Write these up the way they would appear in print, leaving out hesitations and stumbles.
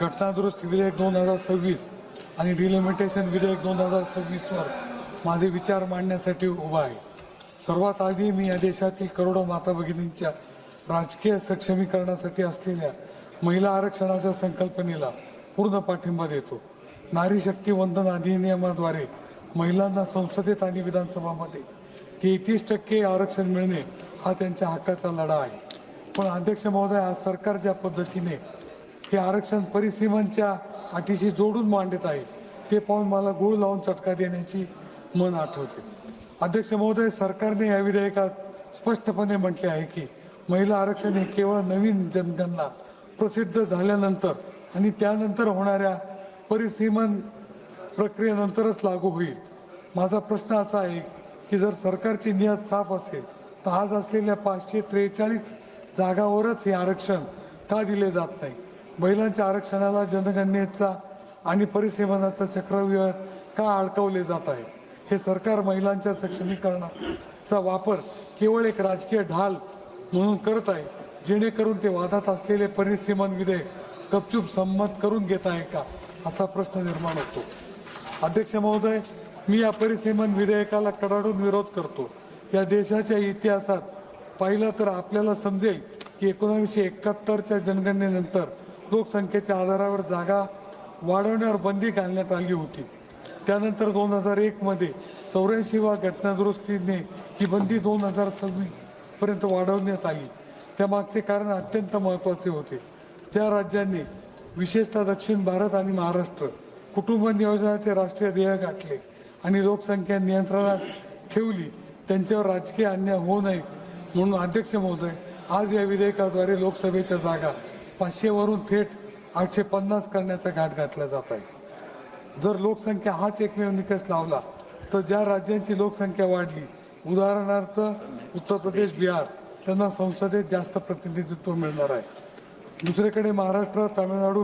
घटनादुरुस्ती विधेयक 2026 आणि डिलिमिटेशन विधेयक 2026 वर माझे विचार मांडण्यासाठी उभा आहे। सर्वात आधी मी या देशातील करोडो माता भगिनींच्या राजकीय सक्षमीकरणासाठी असलेल्या महिला आरक्षणाच्या संकल्पनेला पूर्ण पाठिंबा देतो। नारी शक्ती वंदन अधिनियमाद्वारे महिलांना संसदेत आणि विधानसभामध्ये 33% आरक्षण मिळणे हा त्यांच्या हक्काचा लढा आहे। पण अध्यक्ष महोदय, आज सरकार ज्या पद्धतीने हे आरक्षण परिसीमांच्या अटीशी जोडून मांडत आहे ते पाहून मला गुळ लावून चटका देण्याची मन आठवते। अध्यक्ष महोदय, सरकारने या विधेयकात स्पष्टपणे म्हटले आहे की महिला आरक्षण हे केवळ नवीन जनगणना प्रसिद्ध झाल्यानंतर आणि त्यानंतर होणाऱ्या परिसीमन प्रक्रियेनंतरच लागू होईल। माझा प्रश्न असा आहे की जर सरकारची नियत साफ असेल तर आज असलेल्या 543 जागांवरच हे आरक्षण का दिले जात नाही? महिलांच्या आरक्षणाला जनगणनेचा आणि परिसीमनाचा चक्रव्यूह का अडकवले जात आहे? हे सरकार महिलांच्या सक्षमीकरणाचा वापर केवळ एक राजकीय ढाल म्हणून करत आहे, जेणेकरून ते वादात असलेले परिसीमन विधेयक गपचूप संमत करून घेत आहे का, असा प्रश्न निर्माण होतो। अध्यक्ष महोदय, मी या परिसीमन विधेयकाला कडाडून विरोध करतो। या देशाच्या इतिहासात पाहिलं तर आपल्याला समजेल की 1971च्या जनगणनेनंतर लोकसंख्येच्या आधारावर जागा वाढवण्यावर बंदी घालण्यात आली होती। त्यानंतर 2001 मध्ये 84व्या घटनादुरुस्तीने ही बंदी 2026 पर्यंत वाढवण्यात आली। त्यामागचे कारण अत्यंत महत्त्वाचे होते। ज्या राज्यांनी विशेषतः दक्षिण भारत आणि महाराष्ट्र कुटुंब नियोजनाचे राष्ट्रीय ध्येय गाठले आणि लोकसंख्या नियंत्रणात ठेवली त्यांच्यावर राजकीय अन्याय होऊ नये म्हणून अध्यक्ष महोदय, आज या विधेयकाद्वारे लोकसभेच्या जागा 500 वरून थेट 850 करण्याचा घाट घातला जात आहे। जर लोकसंख्या हाच एकमेव निकष लावला तर ज्या राज्यांची लोकसंख्या वाढली, उदाहरणार्थ उत्तर प्रदेश, बिहार, त्यांना संसदेत जास्त प्रतिनिधित्व मिळणार आहे। दुसरीकडे महाराष्ट्र, तामिळनाडू,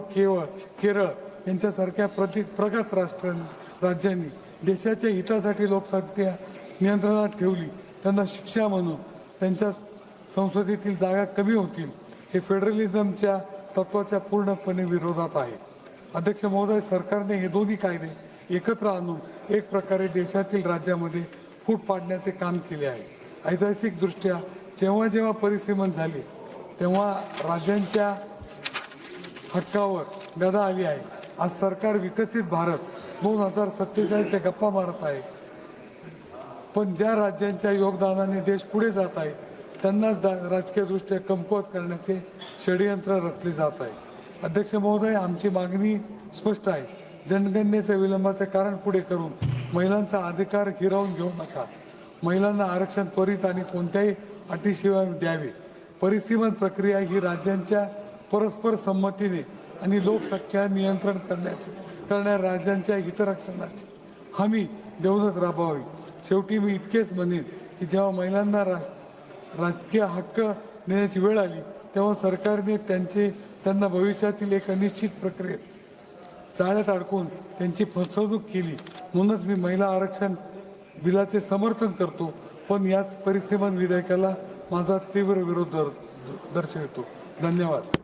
केरळ यांच्यासारख्या प्रगत राज्यांनी देशाच्या हितासाठी लोकसंख्या नियंत्रणात ठेवली, त्यांना शिक्षा म्हणून त्यांच्या संसदेतील जागा कमी होतील। हे फेडरलिझमच्या तत्वाच्या पूर्णपणे विरोधात आहे। अध्यक्ष महोदय, सरकारने हे दोन्ही कायदे एकत्र आणून एक प्रकारे देशातील राज्यामध्ये फूट पाडण्याचे काम केले आहे। ऐतिहासिकदृष्ट्या जेव्हा जेव्हा परिसीमन झाले तेव्हा राज्यांच्या हक्कावर गदा आली आहे। आज सरकार विकसित भारत 2047च्या गप्पा मारत आहे, पण ज्या राज्यांच्या योगदानाने देश पुढे जात आहे त्यांनाच राजकीयदृष्ट्या कमकुवत करण्याचे षडयंत्र रचले जात आहे। अध्यक्ष महोदय, आमची मागणी स्पष्ट आहे। जनगणनेच्या विलंबाचे कारण पुढे करून महिलांचा अधिकार हिरावून घेऊ नका। महिलांना आरक्षण त्वरित आणि कोणत्याही अटीशिवाय द्यावे। परिसीमन प्रक्रिया ही राज्यांच्या परस्पर संमतीने आणि लोकसंख्या नियंत्रण करणाऱ्या राज्यांच्या हितरक्षणाची हमी देऊनच राबवावी। शेवटी मी इतकेच म्हणेन की जेव्हा महिलांना राजकीय हक्क देण्याची वेळ आली तेव्हा सरकारने त्यांना भविष्यातील एक अनिश्चित प्रक्रियेत जाळ्यात अडकून त्यांची फसवणूक केली। म्हणूनच मी महिला आरक्षण बिलाचे समर्थन करतो, पण याच परिसीमन विधेयकाला माझा तीव्र विरोध दर्शवितो। धन्यवाद।